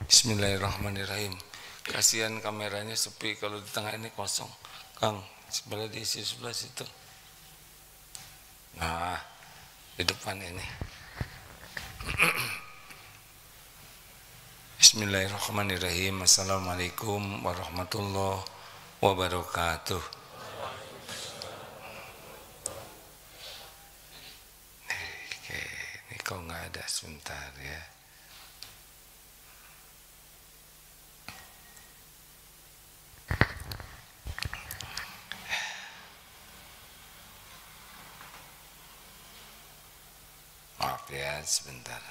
Bismillahirrahmanirrahim. Kasihan kameranya sepi, kalau di tengah ini kosong. Kang, sebelah diisi sebelah situ. Nah, di depan ini. Bismillahirrahmanirrahim. Assalamualaikum warahmatullahi wabarakatuh. Oke, ini kok nggak ada, sebentar ya. Maaf ya, sebentar.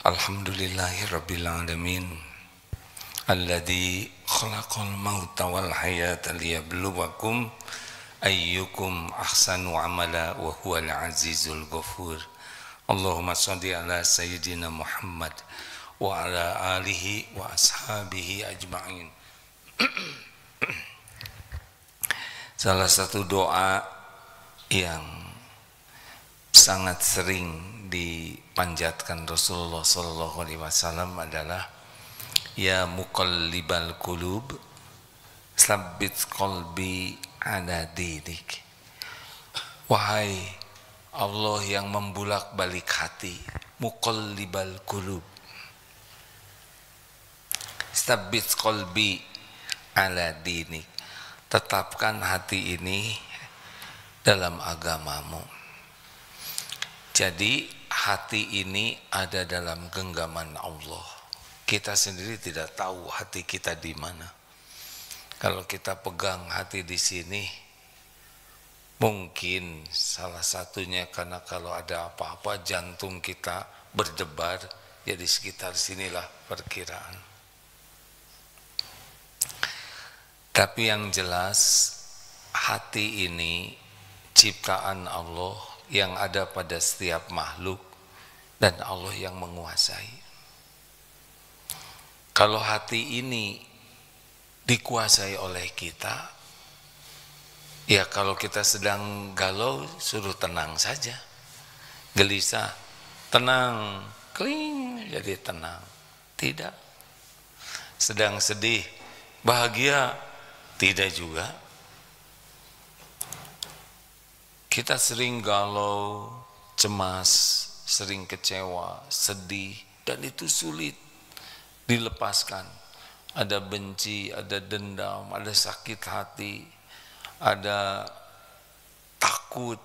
Alhamdulillahirabbil alamin. Alladzi khalaqal mauta wal hayata liyabluwakum ayyukum ahsanu amala wa huwal azizul ghafur. Allahumma shalli ala sayyidina Muhammad wa ala alihi wa ashabihi ajma'in. Salah satu doa yang sangat sering dipanjatkan Rasulullah SAW adalah ya muqallibal qulub tsabbit qalbi ala dinik. Wahai Allah yang membulak-balik hati, muqallibal qulub, tsabbit qalbi ala dinik, tetapkan hati ini dalam agamamu. Jadi hati ini ada dalam genggaman Allah. Kita sendiri tidak tahu hati kita di mana. Kalau kita pegang hati di sini, mungkin salah satunya karena kalau ada apa-apa jantung kita berdebar, ya di sekitar sinilah perkiraan. Tapi yang jelas hati ini ciptaan Allah yang ada pada setiap makhluk dan Allah yang menguasai. Kalau hati ini dikuasai oleh kita, ya kalau kita sedang galau suruh tenang saja. Gelisah, tenang, kling, jadi tenang. Tidak. Sedang sedih, bahagia, tidak juga. Kita sering galau, cemas, sering kecewa, sedih, dan itu sulit dilepaskan. Ada benci, ada dendam, ada sakit hati, ada takut,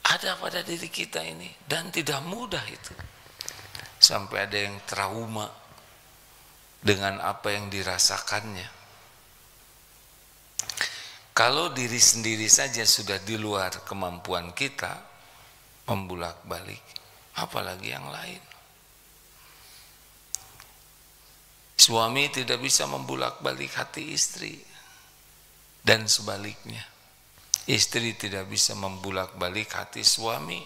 ada pada diri kita ini, dan tidak mudah itu. Sampai ada yang trauma dengan apa yang dirasakannya. Kalau diri sendiri saja sudah di luar kemampuan kita membulak-balik, apalagi yang lain. Suami tidak bisa membulak-balik hati istri, dan sebaliknya. Istri tidak bisa membulak-balik hati suami.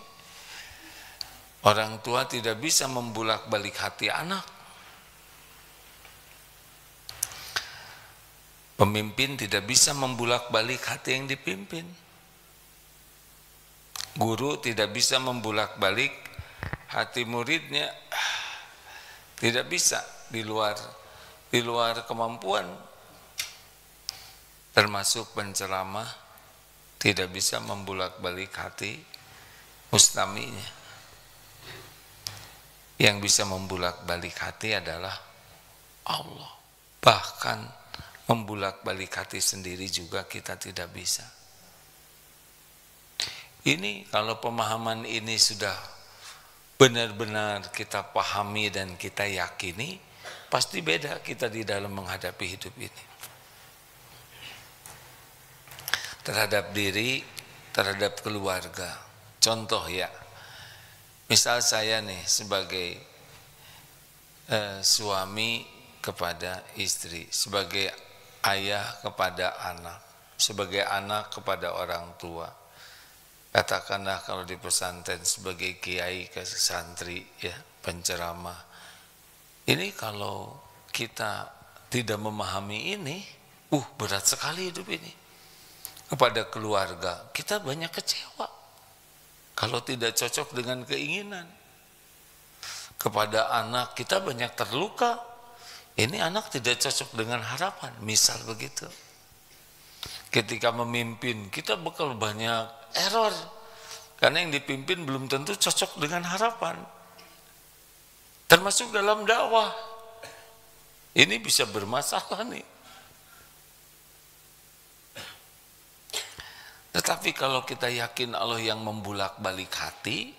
Orang tua tidak bisa membulak-balik hati anak. Pemimpin tidak bisa membulak-balik hati yang dipimpin. Guru tidak bisa membulak-balik hati muridnya. Tidak bisa, di luar kemampuan. Termasuk penceramah tidak bisa membulak-balik hati mustaminya. Yang bisa membulak-balik hati adalah Allah. Bahkan membulak-balik hati sendiri juga kita tidak bisa. Ini kalau pemahaman ini sudah benar-benar kita pahami dan kita yakini, pasti beda kita di dalam menghadapi hidup ini. Terhadap diri, terhadap keluarga. Contoh ya, misal saya nih sebagai suami kepada istri, sebagai ayah kepada anak, sebagai anak kepada orang tua. Katakanlah kalau di pesantren sebagai kiai ke santri, ya, penceramah. Ini kalau kita tidak memahami ini, berat sekali hidup ini. kepada keluarga, kita banyak kecewa kalau tidak cocok dengan keinginan. Kepada anak, kita banyak terluka. Ini anak tidak cocok dengan harapan, misal begitu. Ketika memimpin, kita bakal banyak error, karena yang dipimpin belum tentu cocok dengan harapan. Termasuk dalam dakwah, ini bisa bermasalah nih. Tetapi kalau kita yakin Allah yang membulak-balik hati,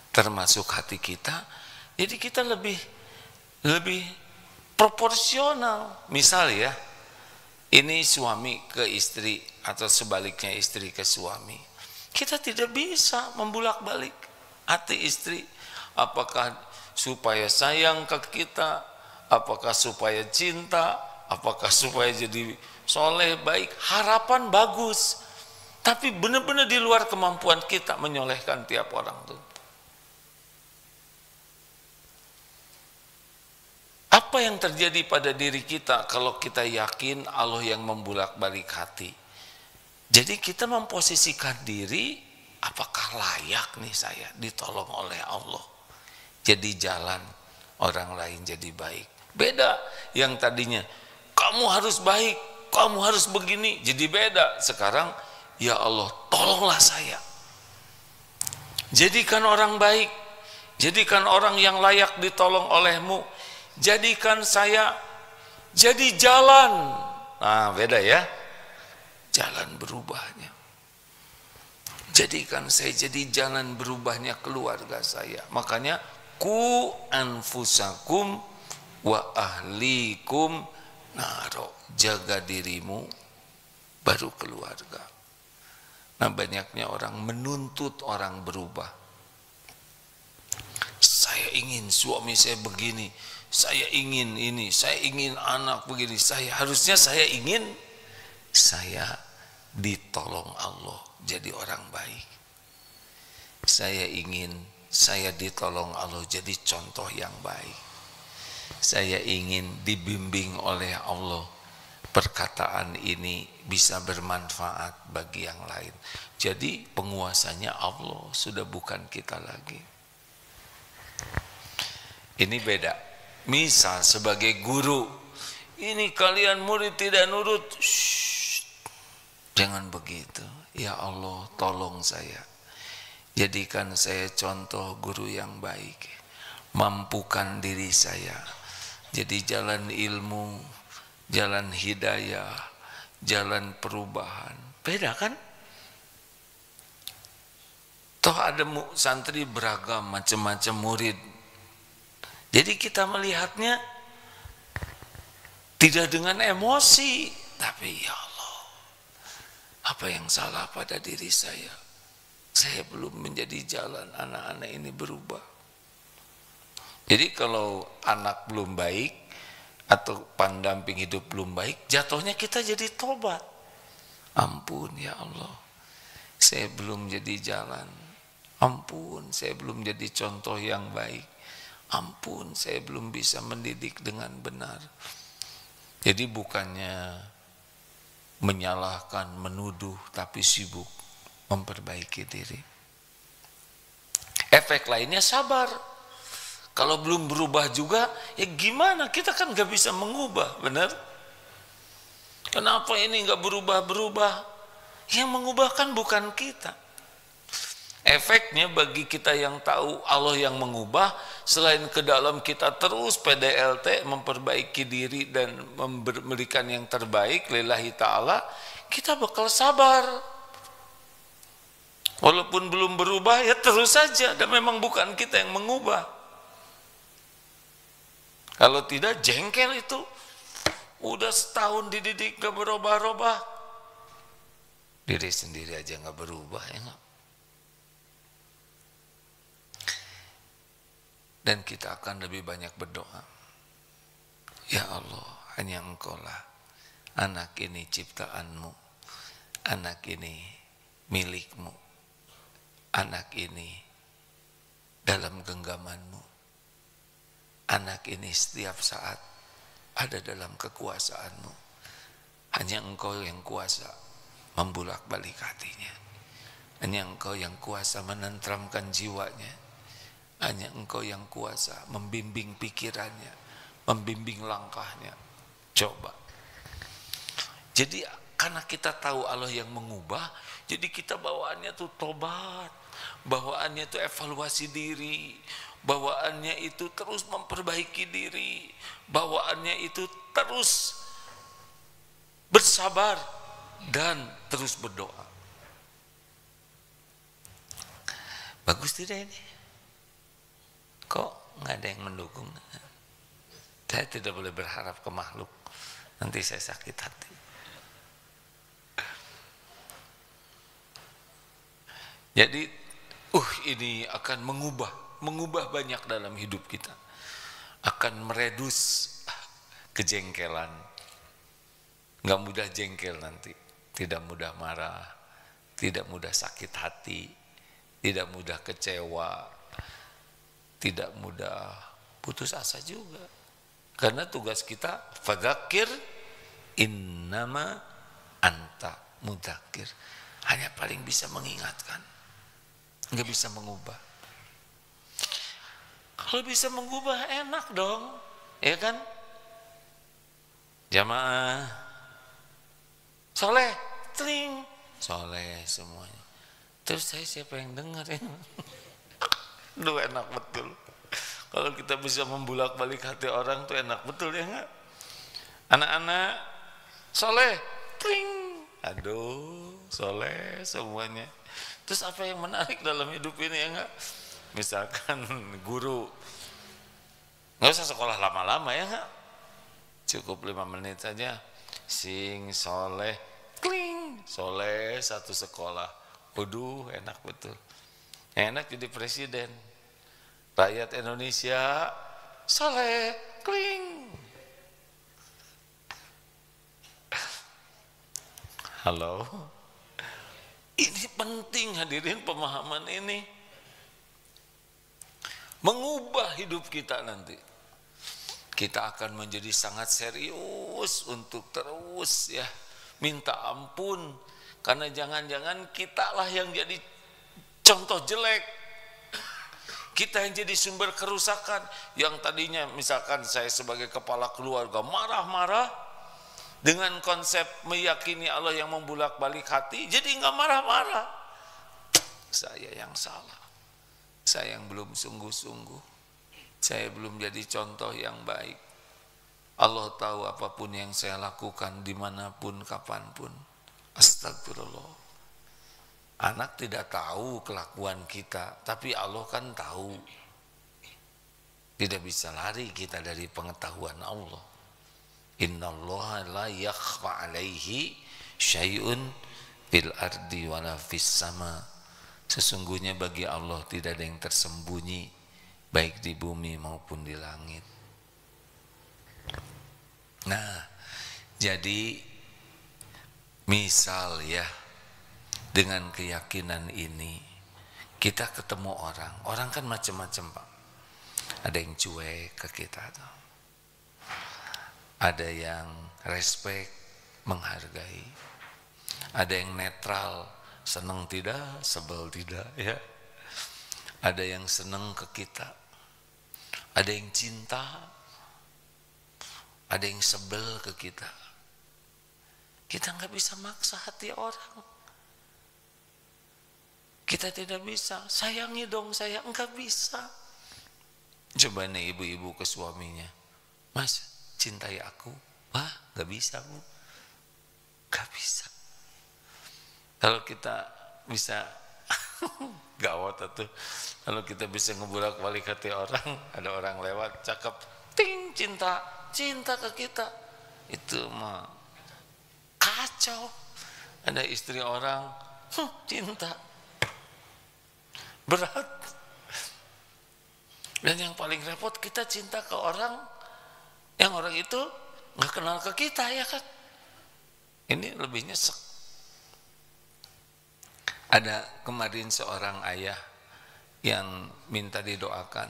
termasuk hati kita, jadi kita lebih proporsional. Misal ya, ini suami ke istri atau sebaliknya istri ke suami, kita tidak bisa membulak-balik hati istri. Apakah supaya sayang ke kita, apakah supaya cinta, apakah supaya jadi soleh, baik, harapan bagus, tapi benar-benar di luar kemampuan kita menyolehkan tiap orang tuh. Apa yang terjadi pada diri kita kalau kita yakin Allah yang membulak-balik hati? Jadi kita memposisikan diri, apakah layak nih saya ditolong oleh Allah? Jadi jalan orang lain jadi baik. Beda yang tadinya kamu harus baik, kamu harus begini, jadi beda. Sekarang ya Allah tolonglah saya, jadikan orang baik, jadikan orang yang layak ditolong olehmu, jadikan saya jadi jalan. Nah beda ya, jalan berubahnya. Jadikan saya jadi jalan berubahnya keluarga saya. Makanya ku anfusakum wa ahlikum naro, jaga dirimu baru keluarga. Nah banyaknya orang menuntut orang berubah. Saya ingin suami saya begini, saya ingin ini, saya ingin anak begini, harusnya saya ingin saya ditolong Allah jadi orang baik. Saya ingin saya ditolong Allah jadi contoh yang baik. Saya ingin dibimbing oleh Allah, perkataan ini bisa bermanfaat bagi yang lain. Jadi penguasanya Allah, sudah bukan kita lagi. Ini beda. Misal sebagai guru, ini kalian murid tidak nurut, jangan begitu. Ya Allah tolong saya, jadikan saya contoh guru yang baik, mampukan diri saya jadi jalan ilmu, jalan hidayah, jalan perubahan. Beda kan? Toh ada santri beragam, macam-macam murid. Jadi kita melihatnya tidak dengan emosi, tapi ya Allah, apa yang salah pada diri saya? Saya belum menjadi jalan anak-anak ini berubah. Jadi kalau anak belum baik atau pendamping hidup belum baik, jatuhnya kita jadi tobat. Ampun ya Allah, saya belum jadi jalan. Ampun, saya belum jadi contoh yang baik. Ampun, saya belum bisa mendidik dengan benar. Jadi bukannya menyalahkan, menuduh, tapi sibuk memperbaiki diri. Efek lainnya sabar. Kalau belum berubah juga, ya gimana? Kita kan gak bisa mengubah, benar? Kenapa ini gak berubah-berubah? Yang mengubah kan bukan kita. Efeknya bagi kita yang tahu Allah yang mengubah, selain ke dalam kita terus PDLT, memperbaiki diri dan memberikan yang terbaik lillahi ta'ala, kita bakal sabar. Walaupun belum berubah, ya terus saja, dan memang bukan kita yang mengubah. Kalau tidak, jengkel itu. Udah setahun dididik gak berubah-ubah. Diri sendiri aja gak berubah, ya gak? Dan kita akan lebih banyak berdoa. Ya Allah, hanya Engkau lah. Anak ini ciptaanmu. Anak ini milikmu. Anak ini dalam genggamanmu. Anak ini setiap saat ada dalam kekuasaanmu. Hanya Engkau yang kuasa membulak-balik hatinya. Hanya Engkau yang kuasa menenteramkan jiwanya. Hanya Engkau yang kuasa membimbing pikirannya, membimbing langkahnya. Coba. Jadi karena kita tahu Allah yang mengubah, jadi kita bawaannya tuh tobat, bawaannya tuh evaluasi diri, bawaannya itu terus memperbaiki diri, bawaannya itu terus bersabar dan terus berdoa. Bagus tidak ini? Kok nggak ada yang mendukung? Saya tidak boleh berharap ke makhluk, nanti saya sakit hati. Jadi ini akan mengubah banyak dalam hidup kita, akan meredus kejengkelan, nggak mudah jengkel nanti, tidak mudah marah, tidak mudah sakit hati, tidak mudah kecewa, tidak mudah putus asa juga. Karena tugas kita fadzakir innama anta mudzakir, hanya paling bisa mengingatkan, nggak bisa mengubah. Kalau bisa mengubah enak dong, ya kan? Jamaah soleh, tring, soleh semuanya. Terus saya siapa yang dengar ya? Duh, enak betul. Kalau kita bisa membulak-balik hati orang tuh enak betul ya enggak? Anak-anak soleh, tring, aduh, soleh semuanya. Terus apa yang menarik dalam hidup ini ya enggak? Misalkan guru, nggak usah sekolah lama-lama ya enggak? Cukup 5 menit saja. Sing, soleh, kling, soleh satu sekolah. Waduh, enak betul. Enak jadi presiden. Rakyat Indonesia soleh, kling. Halo. Ini penting hadirin pemahaman ini. Mengubah hidup kita nanti. Kita akan menjadi sangat serius untuk terus ya minta ampun. Karena jangan-jangan kita lah yang jadi contoh jelek. Kita yang jadi sumber kerusakan. Yang tadinya misalkan saya sebagai kepala keluarga marah-marah, dengan konsep meyakini Allah yang membulak-balik hati, jadi nggak marah-marah. Saya yang salah. Saya yang belum sungguh-sungguh. Saya belum jadi contoh yang baik. Allah tahu apapun yang saya lakukan dimanapun, kapanpun. Astagfirullah. Anak tidak tahu kelakuan kita, tapi Allah kan tahu. Tidak bisa lari kita dari pengetahuan Allah. Innallaha la yakhfa alaihi syai'un fil ardi wala fis sama. Sesungguhnya bagi Allah tidak ada yang tersembunyi, baik di bumi maupun di langit. Nah, jadi misal ya, dengan keyakinan ini kita ketemu orang kan macam-macam Pak. Ada yang cuek ke kita tuh. Ada yang respect, menghargai. Ada yang netral, senang tidak, sebel tidak ya. Ada yang senang ke kita. Ada yang cinta. Ada yang sebel ke kita. Kita nggak bisa maksa hati orang. Kita tidak bisa, sayangi dong saya, enggak bisa. Coba nih ibu-ibu ke suaminya, Mas, cintai aku. Wah, enggak bisa Bu, enggak bisa. Kalau kita bisa, gawat tuh. Kalau kita bisa ngebulak-balik hati orang, ada orang lewat, cakep, ting, cinta ke kita. Itu mah kacau. Ada istri orang, cinta. Berat. Dan yang paling repot, kita cinta ke orang yang orang itu nggak kenal ke kita ya kan. Ini lebih nyesek. Ada kemarin seorang ayah yang minta didoakan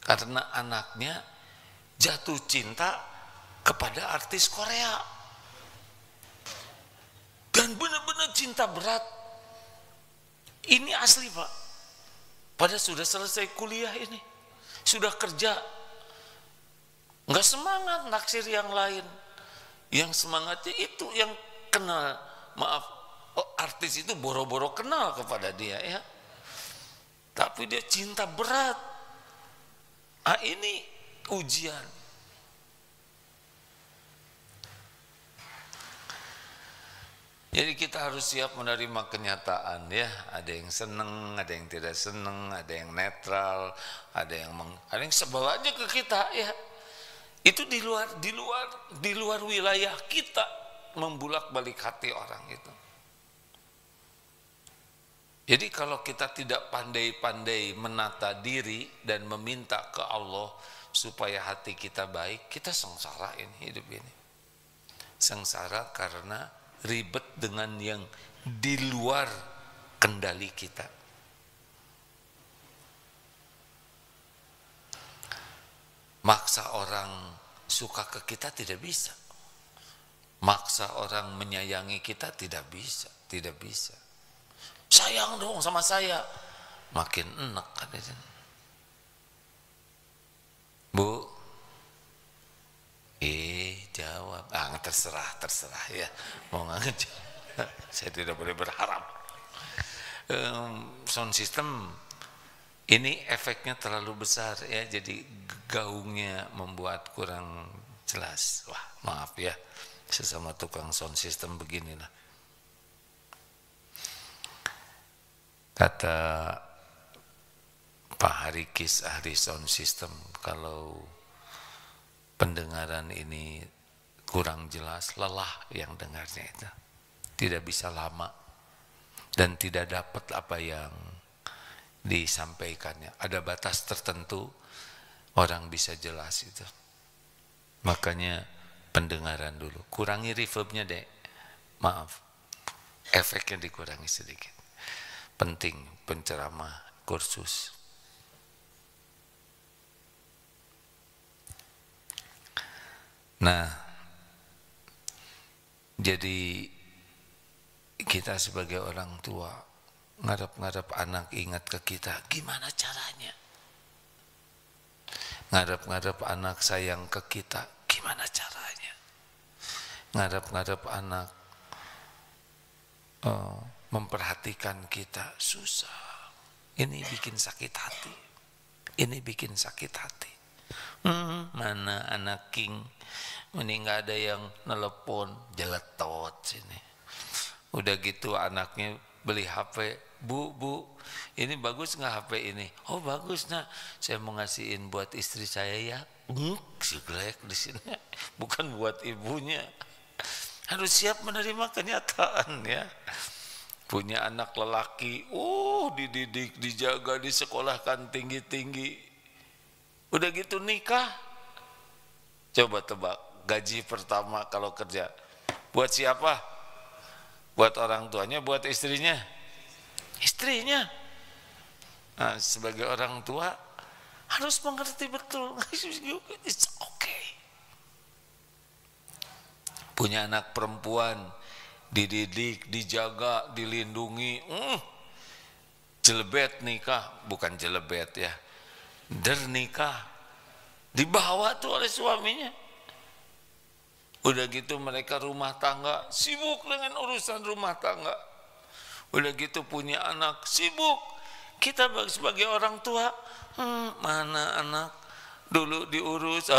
karena anaknya jatuh cinta kepada artis Korea dan benar-benar cinta berat. Ini asli Pak. Padahal sudah selesai kuliah ini, sudah kerja, nggak semangat naksir yang lain. Yang semangatnya itu yang kenal, maaf, artis itu boro-boro kenal kepada dia ya. Tapi dia cinta berat. Ah, ini ujian. Jadi kita harus siap menerima kenyataan ya. Ada yang seneng, ada yang tidak seneng, ada yang netral, ada yang sebel aja ke kita ya. Itu di luar wilayah kita membulak-balik hati orang itu. Jadi kalau kita tidak pandai-pandai menata diri dan meminta ke Allah supaya hati kita baik, kita sengsara ini hidup ini. Sengsara karena ribet dengan yang di luar kendali kita. Maksa orang suka ke kita tidak bisa. Maksa orang menyayangi kita tidak bisa, tidak bisa. Sayang dong sama saya, makin enak kan itu. Bu, jawab. Terserah ya. Mau nggak ngejawab, saya tidak boleh berharap. Sound system ini efeknya terlalu besar ya, jadi gaungnya membuat kurang jelas. Wah, maaf ya, sesama tukang sound system beginilah. Kata Pak Harikis, ahli sound system, kalau pendengaran ini kurang jelas, lelah yang dengarnya itu, tidak bisa lama dan tidak dapat apa yang disampaikannya. Ada batas tertentu orang bisa jelas itu. Makanya pendengaran dulu, kurangi reverbnya deh, maaf, efeknya dikurangi sedikit. Penting penceramah kursus. Nah, jadi kita sebagai orang tua ngadap-ngadap anak ingat ke kita, gimana caranya? Ngadap-ngadap anak sayang ke kita, gimana caranya? Ngadap-ngadap anak memperhatikan kita, susah. Ini bikin sakit hati. Ini bikin sakit hati. Mana anak king, ini nggak ada yang nelepon, jeletot sini. Udah gitu anaknya beli HP, bu, ini bagus nggak HP ini? Oh bagus nak, saya mau ngasihin buat istri saya ya. Jelek di sini, bukan buat ibunya. Harus siap menerima kenyataan ya. Punya anak lelaki, dididik, dijaga, disekolahkan tinggi-tinggi. Udah gitu nikah. Coba tebak, gaji pertama kalau kerja buat siapa? Buat orang tuanya, buat istrinya? Istrinya. Nah, sebagai orang tua harus mengerti betul. It's okay. Punya anak perempuan, dididik, dijaga, dilindungi. Jelebet nikah, bukan jelebet ya, nikah, dibawa tuh oleh suaminya. Udah gitu mereka rumah tangga, sibuk dengan urusan rumah tangga. Udah gitu punya anak, sibuk. Kita sebagai orang tua, mana anak dulu diurus,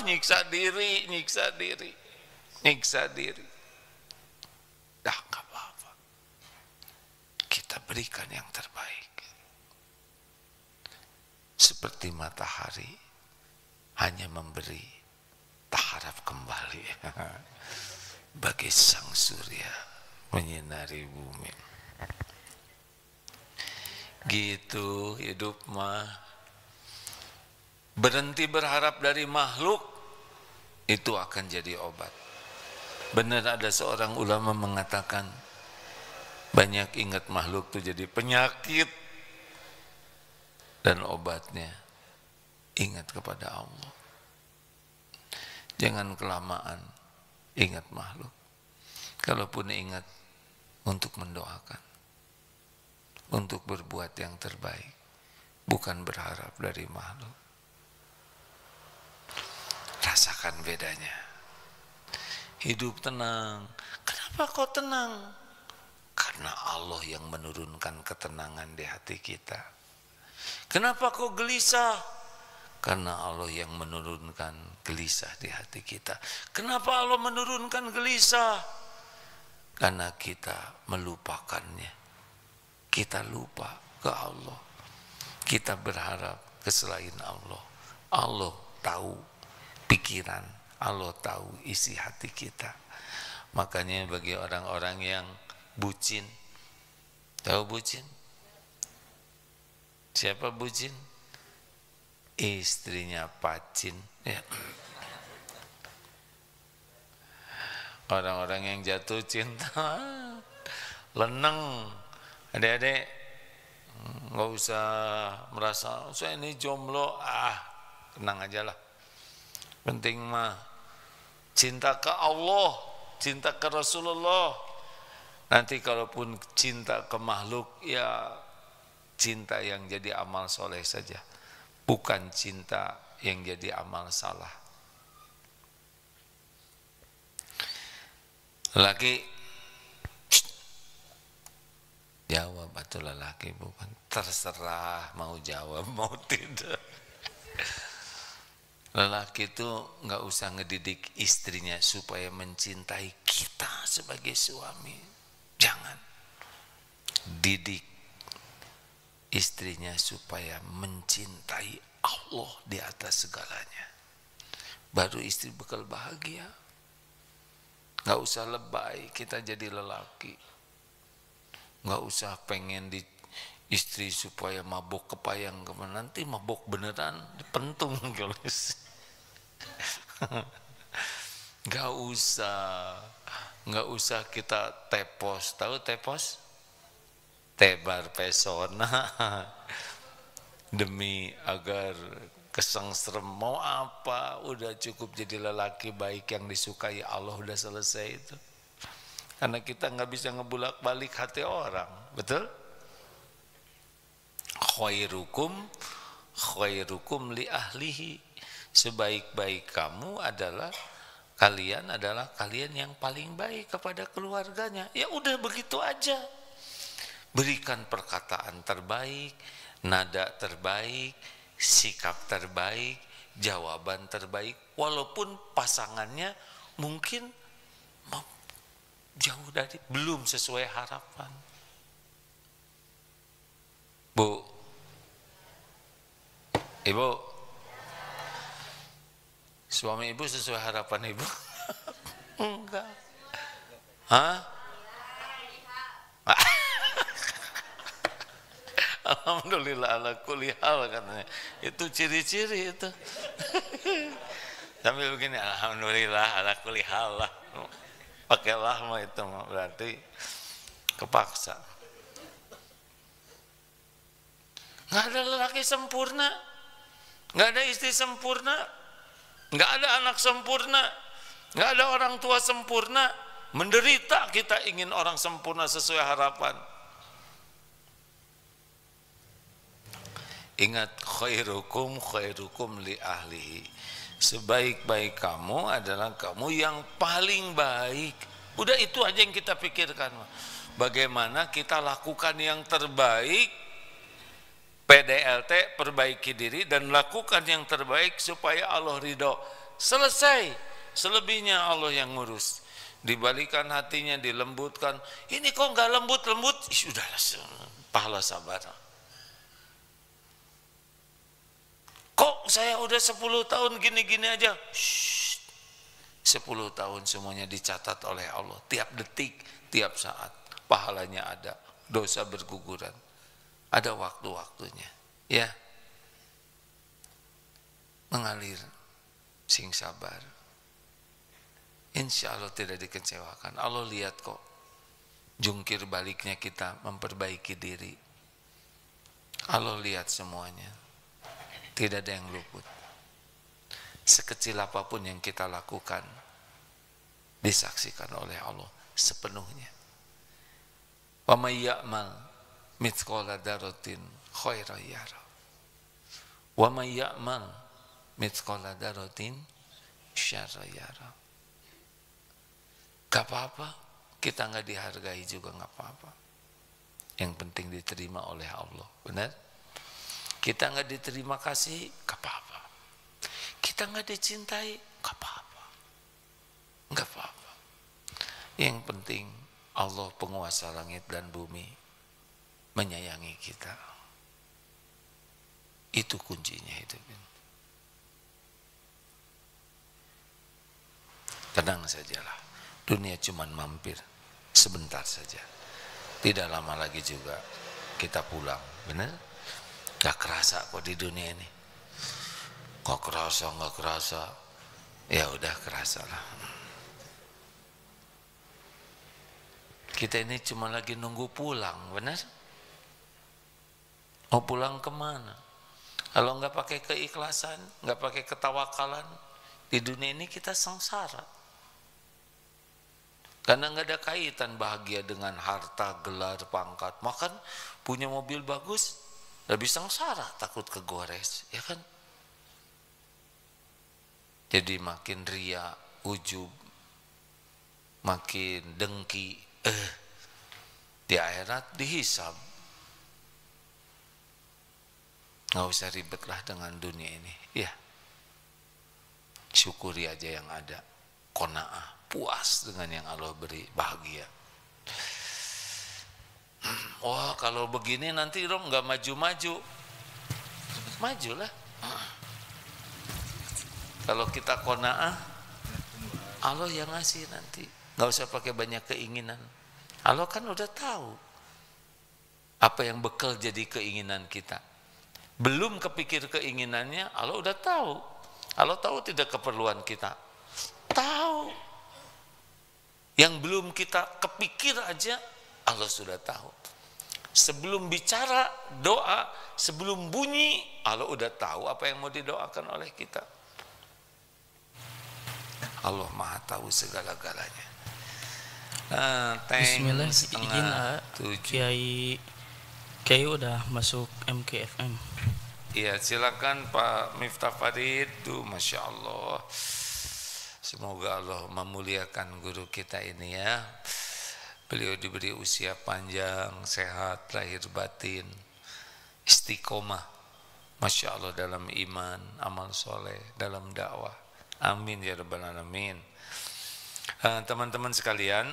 nyiksa diri. Dah gak apa-apa, kita berikan yang terbaik. Seperti matahari hanya memberi, tak harap kembali. Bagai sang surya menyinari bumi. Gitu hidup mah. Berhenti berharap dari makhluk, itu akan jadi obat. Benar ada seorang ulama mengatakan, banyak ingat makhluk itu jadi penyakit, dan obatnya ingat kepada Allah. Jangan kelamaan ingat makhluk. Kalaupun ingat, untuk mendoakan, untuk berbuat yang terbaik, bukan berharap dari makhluk. Rasakan bedanya. Hidup tenang. Kenapa kau tenang? Karena Allah yang menurunkan ketenangan di hati kita. Kenapa kau gelisah? Karena Allah yang menurunkan gelisah di hati kita. Kenapa Allah menurunkan gelisah? Karena kita melupakannya. Kita lupa ke Allah. Kita berharap ke selain Allah. Allah tahu pikiran, Allah tahu isi hati kita. Makanya bagi orang-orang yang bucin, tahu bucin? Siapa bucin? Istrinya pacin, ya. Orang-orang yang jatuh cinta leneng. Adik-adik nggak usah merasa saya ini jomblo, tenang aja lah. Penting mah cinta ke Allah, cinta ke Rasulullah. Nanti kalaupun cinta ke makhluk, ya cinta yang jadi amal soleh saja, bukan cinta yang jadi amal salah. Lelaki jawab atau lelaki, bukan, terserah mau jawab mau tidak. Lelaki itu nggak usah ngedidik istrinya supaya mencintai kita sebagai suami. Jangan. Didik istrinya supaya mencintai Allah di atas segalanya. Baru istri bakal bahagia. Nggak usah lebay kita jadi lelaki. Nggak usah pengen di istri supaya mabok kepayang kemana, nanti mabok beneran dipentung guys. Nggak usah kita tepos. Tahu tepos? Tebar pesona demi agar kesengsrem. Mau apa, udah cukup jadi lelaki baik yang disukai Allah, udah selesai itu. Karena kita nggak bisa ngebulak balik hati orang, betul? Khairukum li ahlihi. Sebaik-baik kamu adalah kalian yang paling baik kepada keluarganya. Ya udah begitu aja. Berikan perkataan terbaik, nada terbaik, sikap terbaik, jawaban terbaik, walaupun pasangannya mungkin jauh dari, belum sesuai harapan. Bu, ibu, suami ibu sesuai harapan ibu? Enggak. Hah? Alhamdulillah ala kulli hal katanya. Itu ciri-ciri itu. Sambil begini, alhamdulillah ala kulli hal lah. Pakailah mah itu berarti kepaksa. Nggak ada lelaki sempurna, nggak ada istri sempurna, nggak ada anak sempurna, nggak ada orang tua sempurna. Menderita kita ingin orang sempurna sesuai harapan. Ingat, khairukum li ahlihi. Sebaik-baik kamu adalah kamu yang paling baik. Udah itu aja yang kita pikirkan. Bagaimana kita lakukan yang terbaik, PDLT, perbaiki diri dan lakukan yang terbaik supaya Allah ridho. Selesai. Selebihnya Allah yang ngurus. Dibalikan hatinya, dilembutkan. Ini kok nggak lembut-lembut? Sudahlah, pahala sabar. Kok saya udah 10 tahun gini-gini aja? 10 tahun semuanya dicatat oleh Allah. Tiap detik, tiap saat. Pahalanya ada. Dosa berguguran. Ada waktu-waktunya. Ya. Mengalir. Sing sabar. Insya Allah tidak dikecewakan. Allah lihat kok. Jungkir baliknya kita memperbaiki diri. Allah lihat semuanya. Tidak ada yang luput. Sekecil apapun yang kita lakukan disaksikan oleh Allah sepenuhnya. Wa may ya'mal mithqala dzarratin khairan yara. Wa may ya'mal mithqala dzarratin syarran yara. Gak apa-apa, kita nggak dihargai juga nggak apa-apa. Yang penting diterima oleh Allah, benar? Kita nggak diterima kasih, gak apa-apa. Kita nggak dicintai, gak apa-apa, nggak apa-apa. Yang penting Allah penguasa langit dan bumi menyayangi kita. Itu kuncinya hidup ini. Tenang sajalah, dunia cuman mampir sebentar saja. Tidak lama lagi juga kita pulang, benar? Gak kerasa kok di dunia ini. Kok kerasa, gak kerasa. Ya udah kerasa lah. Kita ini cuma lagi nunggu pulang, benar? Mau pulang kemana? Kalau nggak pakai keikhlasan, nggak pakai ketawakalan, di dunia ini kita sengsara. Karena nggak ada kaitan bahagia dengan harta, gelar, pangkat. Makan punya mobil bagus, lebih sengsara, takut kegores, ya kan? Jadi makin ria, ujub, makin dengki, di akhirat dihisab. Nggak usah ribetlah dengan dunia ini, ya. Syukuri aja yang ada, qanaah, puas dengan yang Allah beri, bahagia. Wah, kalau begini nanti dong nggak maju-maju. Majulah. Kalau kita qanaah, Allah yang ngasih nanti. Nggak usah pakai banyak keinginan. Allah kan udah tahu apa yang bekal jadi keinginan kita. Belum kepikir keinginannya, Allah udah tahu. Allah tahu tidak keperluan kita. Tahu. Yang belum kita kepikir aja, Allah sudah tahu. Sebelum bicara, doa, sebelum bunyi, Allah udah tahu apa yang mau didoakan oleh kita. Allah Maha tahu segala-galanya. Nah, Bismillah, izin Kiai udah masuk MKFM. Iya, silakan Pak Miftah Farid. Tuh, Masya Allah. Semoga Allah memuliakan guru kita ini ya. Beliau diberi usia panjang, sehat, lahir batin, istiqomah. Masya Allah dalam iman, amal soleh, dalam dakwah. Amin ya rabbal alamin. Teman-teman sekalian,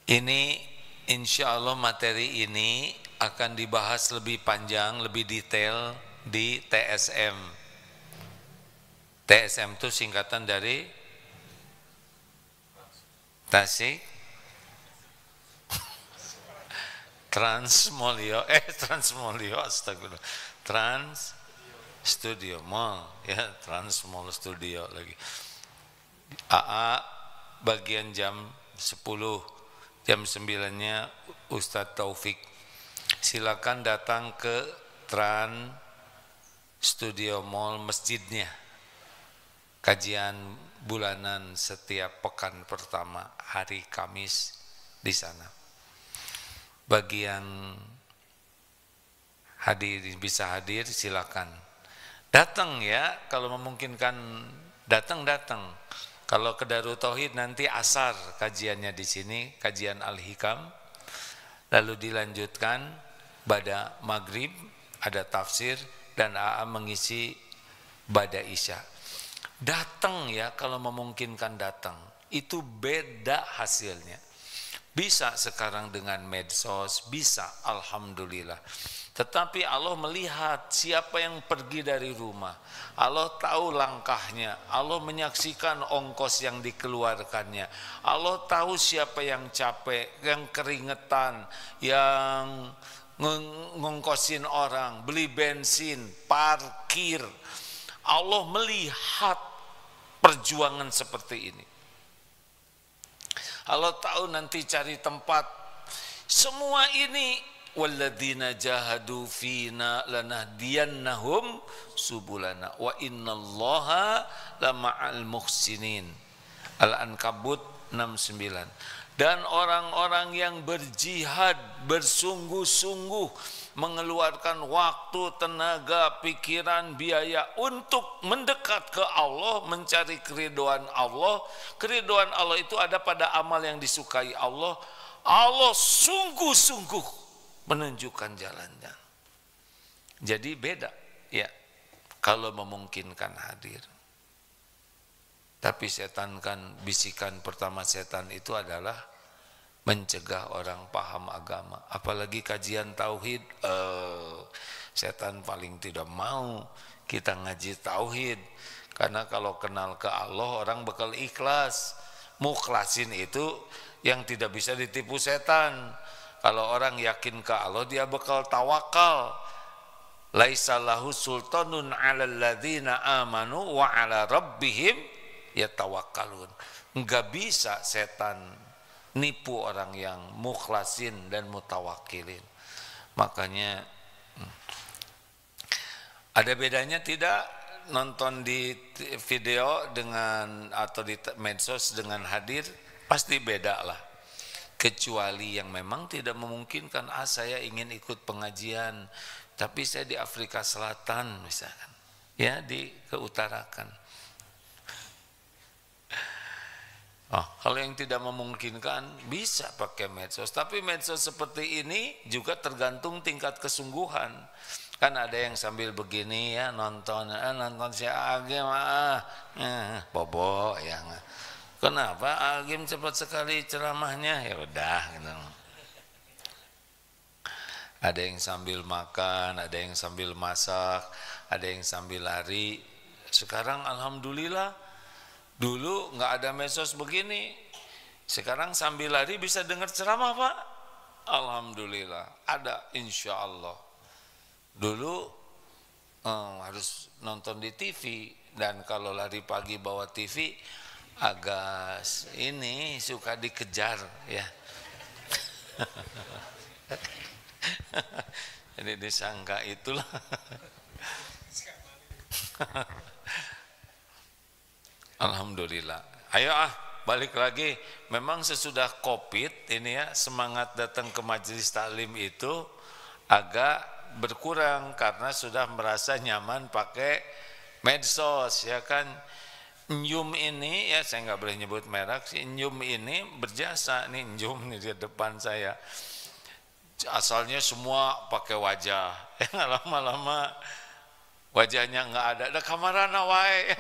ini insya Allah materi ini akan dibahas lebih panjang, lebih detail di TSM. TSM itu singkatan dari Tasik Transmolio, Transmolio, astagfirullah, Trans Studio Mall, ya, Transmall Studio lagi. AA bagian jam 10, jam 9-nya Ustadz Taufik. Silakan datang ke Trans Studio Mall masjidnya. Kajian bulanan setiap pekan pertama hari Kamis di sana. Bagian hadir, bisa hadir silakan. Datang ya, kalau memungkinkan datang. Kalau ke Darut Tauhid nanti asar kajiannya di sini, kajian Al-Hikam. Lalu dilanjutkan pada maghrib ada tafsir dan AA mengisi pada isya. Datang ya, kalau memungkinkan datang. Itu beda hasilnya. Bisa sekarang dengan medsos, bisa, alhamdulillah. Tetapi Allah melihat siapa yang pergi dari rumah. Allah tahu langkahnya. Allah menyaksikan ongkos yang dikeluarkannya. Allah tahu siapa yang capek, yang keringetan, yang ngongkosin orang, beli bensin, parkir. Allah melihat perjuangan seperti ini. Allah tahu nanti cari tempat. Semua ini walladzina jahadu fina lanahdiyannahum subulana wa innallaha lama'al muhsinin. Al-Ankabut 69. dan orang-orang yang berjihad bersungguh-sungguh mengeluarkan waktu, tenaga, pikiran, biaya untuk mendekat ke Allah, mencari keridhaan Allah. Keridhaan Allah itu ada pada amal yang disukai Allah. Allah sungguh-sungguh menunjukkan jalannya. Jadi beda ya kalau memungkinkan hadir. Tapi setan kan, bisikan pertama setan itu adalah mencegah orang paham agama. Apalagi kajian tauhid, setan paling tidak mau kita ngaji tauhid. Karena kalau kenal ke Allah orang bakal ikhlas. Mukhlasin itu yang tidak bisa ditipu setan. Kalau orang yakin ke Allah dia bakal tawakal. Laisa lahu sultanun 'alal ladzina amanu wa 'ala rabbihim yatawakkalun. Enggak bisa setan nipu orang yang mukhlasin dan mutawakilin. Makanya ada bedanya tidak nonton di video dengan atau di medsos dengan hadir? Pasti beda lah. Kecuali yang memang tidak memungkinkan, saya ingin ikut pengajian tapi saya di Afrika Selatan misalkan, ya di keutarakan. Oh, kalau yang tidak memungkinkan bisa pakai medsos, tapi medsos seperti ini juga tergantung tingkat kesungguhan. Kan ada yang sambil begini ya nonton si Agim bobo ya. Kenapa Agim cepat sekali ceramahnya? Ya udah gitu. Ada yang sambil makan, ada yang sambil masak, ada yang sambil lari. Sekarang alhamdulillah, dulu nggak ada medsos begini. Sekarang sambil lari bisa dengar ceramah Pak. Alhamdulillah ada, insya Allah. Dulu harus nonton di TV, dan kalau lari pagi bawa TV agak ini suka dikejar ya. Jadi disangka itulah. Alhamdulillah. Ayo balik lagi. Memang sesudah Covid ini ya, semangat datang ke majelis taklim itu agak berkurang karena sudah merasa nyaman pakai medsos ya kan. Njum ini ya, saya nggak boleh nyebut merek, si Njum ini berjasa nih, Njum nih di depan saya. Asalnya semua pakai wajah, lama-lama wajahnya nggak ada. Ada kamarana wae.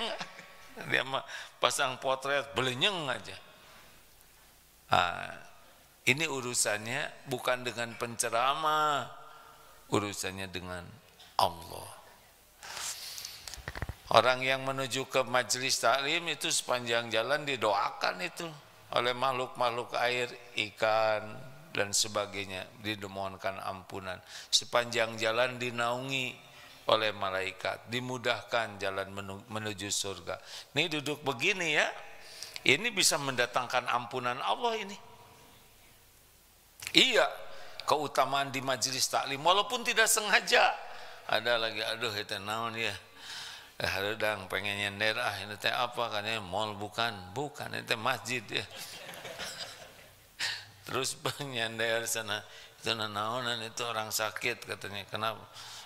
Dia mah pasang potret belenyeng aja. Ini urusannya bukan dengan penceramah, urusannya dengan Allah. Orang yang menuju ke majelis taklim itu sepanjang jalan didoakan itu oleh makhluk-makhluk air, ikan dan sebagainya, dimohonkan ampunan. Sepanjang jalan dinaungi oleh malaikat, dimudahkan jalan menuju surga. Ini duduk begini ya, ini bisa mendatangkan ampunan Allah ini. Iya, keutamaan di majelis taklim walaupun tidak sengaja. Ada lagi, aduh itu naon ya, hadang pengen nyender, ini teh apa, katanya mall, bukan itu masjid ya. Terus nyender sana, itu naonan, itu orang sakit katanya. Kenapa?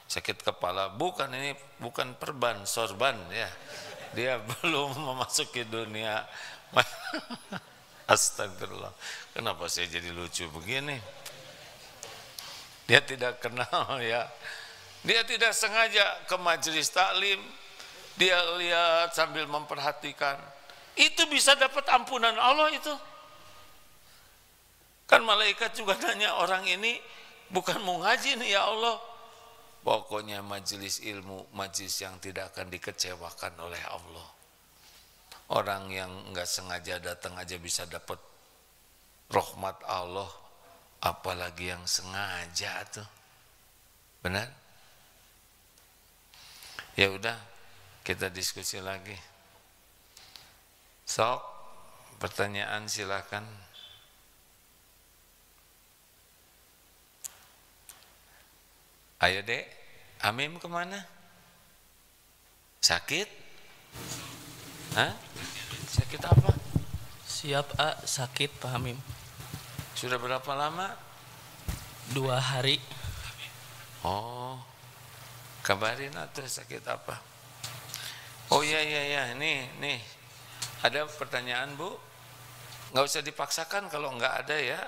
Sakit kepala. Bukan, ini bukan perban, sorban ya. Dia belum memasuki dunia. Astagfirullah. Kenapa saya jadi lucu begini? Dia tidak kenal ya. Dia tidak sengaja ke majelis taklim. Dia lihat sambil memperhatikan. Itu bisa dapat ampunan Allah itu. Kan malaikat juga nanya, orang ini bukan mau ngaji nih ya Allah. Pokoknya majelis ilmu, majelis yang tidak akan dikecewakan oleh Allah. Orang yang enggak sengaja datang aja bisa dapat rahmat Allah, apalagi yang sengaja tuh. Benar? Ya udah, kita diskusi lagi. Sok, pertanyaan silakan. Ayo dek, Amim kemana? Sakit? Hah? Sakit apa? Siap sakit Pak Hamim. Sudah berapa lama? 2 hari. Oh, kabarin atuh sakit apa? Oh iya, nih ada pertanyaan Bu? Nggak usah dipaksakan kalau nggak ada ya.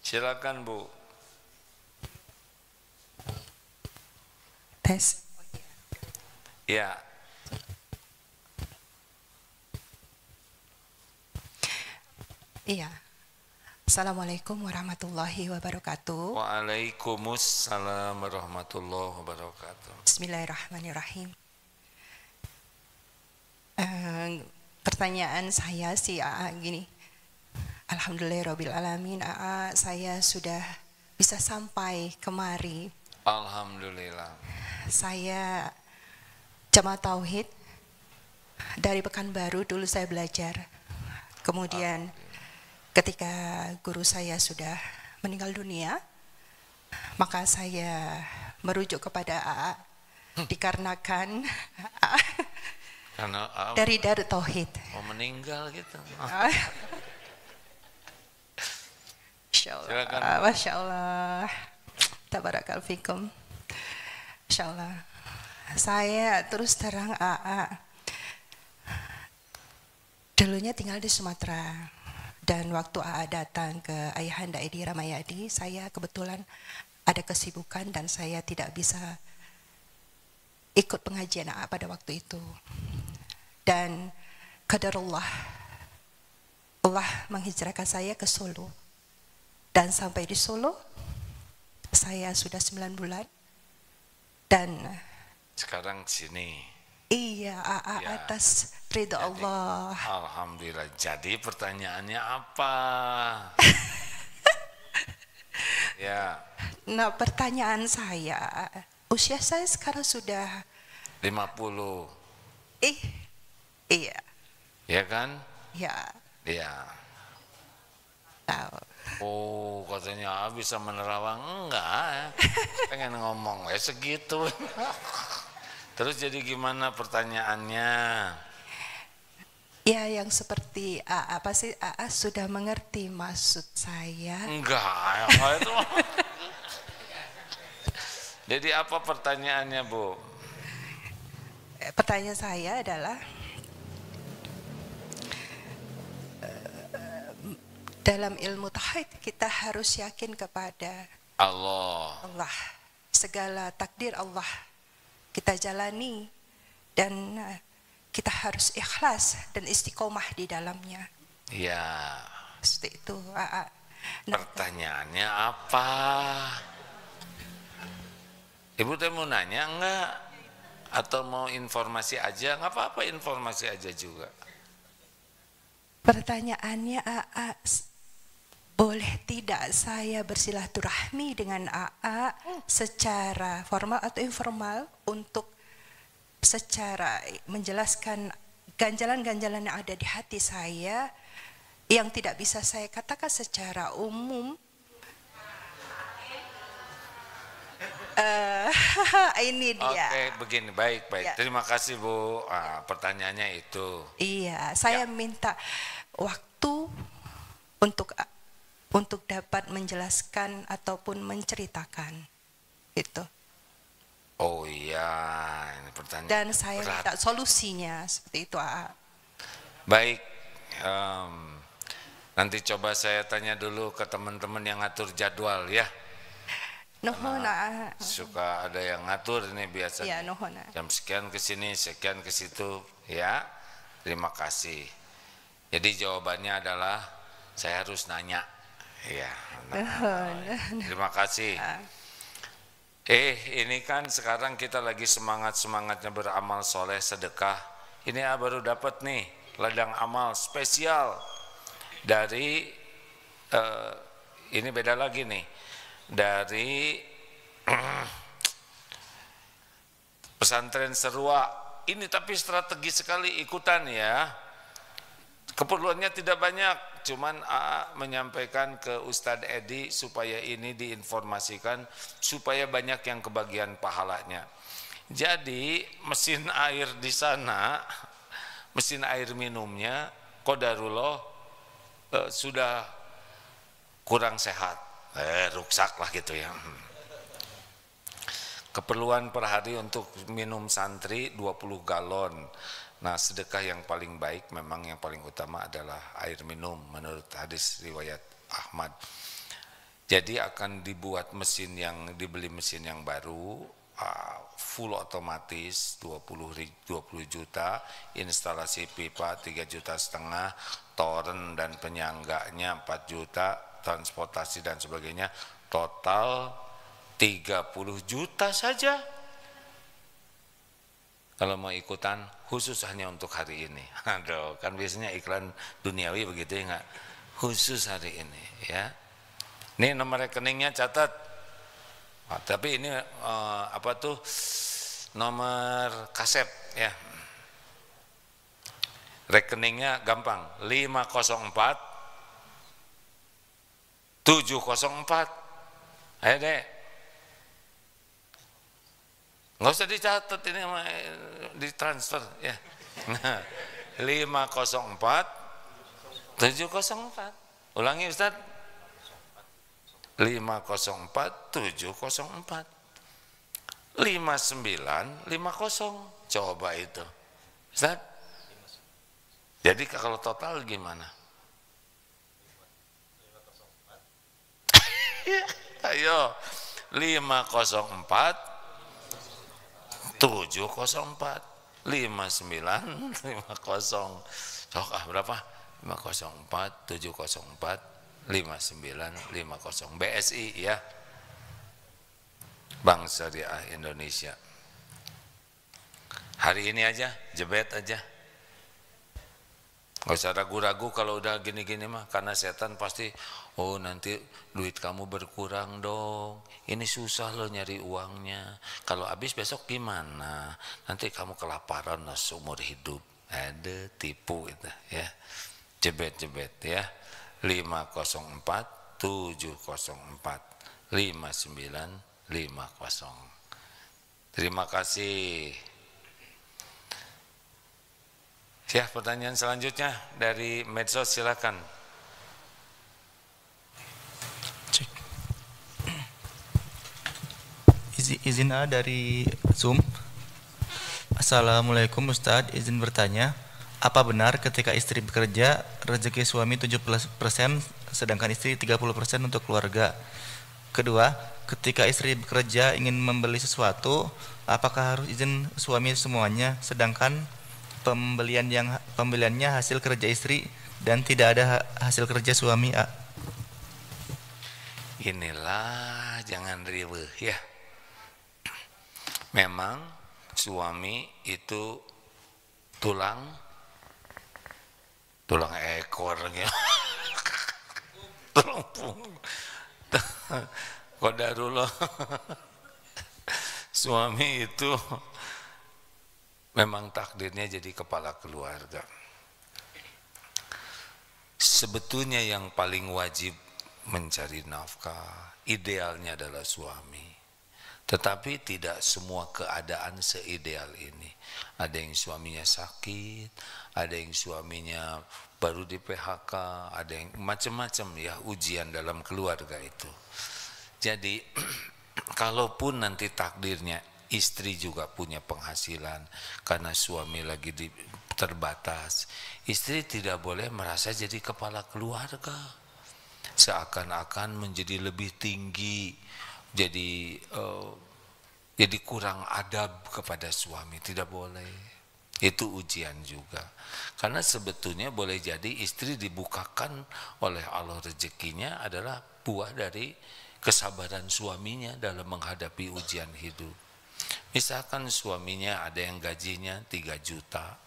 Silakan Bu. Tes. Ya. Iya. Assalamualaikum warahmatullahi wabarakatuh. Waalaikumsalam warahmatullahi wabarakatuh. Bismillahirrahmanirrahim. Pertanyaan saya sih gini. Alhamdulillahirrabbilalamin, saya sudah bisa sampai kemari. Alhamdulillah. Saya jamaah tauhid dari Pekanbaru, dulu saya belajar. Kemudian ketika guru saya sudah meninggal dunia, maka saya merujuk kepada AA dikarenakan Karena dari Darut Tauhid. mau meninggal gitu. Insyaallah. Silakan. Masya Allah. Tabarakal fikum. Insyaallah. Saya terus terang AA dulunya tinggal di Sumatera. Dan waktu AA datang ke Ayahanda Edi Ramayadi, saya kebetulan ada kesibukan dan saya tidak bisa ikut pengajian AA pada waktu itu. Dan qadarullah, Allah menghijrahkan saya ke Solo. Dan sampai di Solo, saya sudah 9 bulan. Dan Sekarang sini. iya, AA Ya. atas ridho Allah. Alhamdulillah. Jadi pertanyaannya apa? Ya, Nah, pertanyaan saya, usia saya sekarang sudah 50. Iya, Ya kan? ya, Ya. tahu. Oh, katanya bisa menerawang. Enggak. Pengen ngomong segitu. Terus jadi gimana pertanyaannya? Ya, yang seperti AA, pasti AA sudah mengerti maksud saya. Enggak, itu. Jadi apa pertanyaannya, Bu? Pertanyaan saya adalah, dalam ilmu tauhid kita harus yakin kepada Allah. Allah. Segala takdir Allah kita jalani dan kita harus ikhlas dan istiqomah di dalamnya. Ya. Seperti itu. Nah, Pertanyaannya apa? Ibu teh mau nanya enggak? Atau mau informasi aja? Enggak apa-apa, informasi aja juga. pertanyaannya AA, boleh tidak saya bersilaturahmi dengan AA secara formal atau informal untuk secara menjelaskan ganjalan-ganjalan yang ada di hati saya yang tidak bisa saya katakan secara umum. Ini dia. Oke, begini, baik. Ya. Terima kasih, Bu. Pertanyaannya itu. Iya, saya minta waktu untuk dapat menjelaskan ataupun menceritakan itu. Oh iya, ini pertanyaan Dan saya berat. minta solusinya seperti itu. Baik, nanti coba saya tanya dulu ke teman-teman yang ngatur jadwal ya. Nuhun. Suka ada yang ngatur ini biasa. Iya, nuhun. Jam sekian ke sini, sekian ke situ, ya. Terima kasih. Jadi jawabannya adalah saya harus nanya. Ya. Terima kasih. Ini kan sekarang kita lagi semangat-semangatnya beramal soleh, sedekah. Ini baru dapat nih ladang amal spesial dari ini beda lagi nih dari pesantren Serua. Ini tapi strategi sekali ikutan ya. Keperluannya tidak banyak, cuman menyampaikan ke Ustadz Edi supaya ini diinformasikan supaya banyak yang kebagian pahalanya. Jadi mesin air di sana, mesin air minumnya qadarullah sudah kurang sehat, ruksak lah gitu ya. Keperluan per hari untuk minum santri 20 galon. Nah, sedekah yang paling baik memang yang paling utama adalah air minum menurut hadis riwayat Ahmad. Jadi akan dibuat dibeli mesin yang baru, full otomatis 20 juta, instalasi pipa 3,5 juta, toren dan penyangganya 4 juta, transportasi dan sebagainya, total 30 juta saja. Kalau mau ikutan khusus hanya untuk hari ini. Aduh, kan biasanya iklan duniawi begitu ya enggak? Khusus hari ini ya. Ini nomor rekeningnya catat. Tapi ini nomor kasep ya. Rekeningnya gampang, 504 704. Ayo deh. Nggak usah dicatat, ini ditransfer ya. 504 704. Ulangi Ustaz. 504 704 5950. Coba itu Ustaz. Jadi kalau total gimana? Ayo 504 704 5950. Berapa? 504 704 5950. BSI ya, Bank Syariah Indonesia. Hari ini aja, jebet aja. Gak usah ragu-ragu kalau udah gini-gini mah, karena setan pasti, oh nanti duit kamu berkurang dong, ini susah loh nyari uangnya, kalau habis besok gimana, nanti kamu kelaparan seumur hidup. Ada tipu itu ya, jebet-jebet ya. 504 704 5950. Terima kasih. Ya, pertanyaan selanjutnya dari medsos, silakan. Cek. Izin A dari Zoom. Assalamualaikum Ustadz, izin bertanya, apa benar ketika istri bekerja rezeki suami 70% sedangkan istri 30% untuk keluarga? Kedua, ketika istri bekerja ingin membeli sesuatu, apakah harus izin suami semuanya sedangkan pembeliannya hasil kerja istri dan tidak ada hasil kerja suami? A. Inilah jangan riweuh ya. Memang suami itu tulang ekor gitu. Tulang punggung. Qadarullah. Suami itu memang takdirnya jadi kepala keluarga. Sebetulnya yang paling wajib mencari nafkah, idealnya adalah suami. Tetapi tidak semua keadaan seideal ini. Ada yang suaminya sakit, ada yang suaminya baru di PHK, ada yang macam-macam ya ujian dalam keluarga itu. Jadi kalaupun nanti takdirnya istri juga punya penghasilan karena suami lagi terbatas, istri tidak boleh merasa jadi kepala keluarga, seakan-akan menjadi lebih tinggi, jadi kurang adab kepada suami. Tidak boleh, itu ujian juga. Karena sebetulnya boleh jadi istri dibukakan oleh Allah rezekinya adalah buah dari kesabaran suaminya dalam menghadapi ujian hidup. Misalkan suaminya ada yang gajinya 3 juta,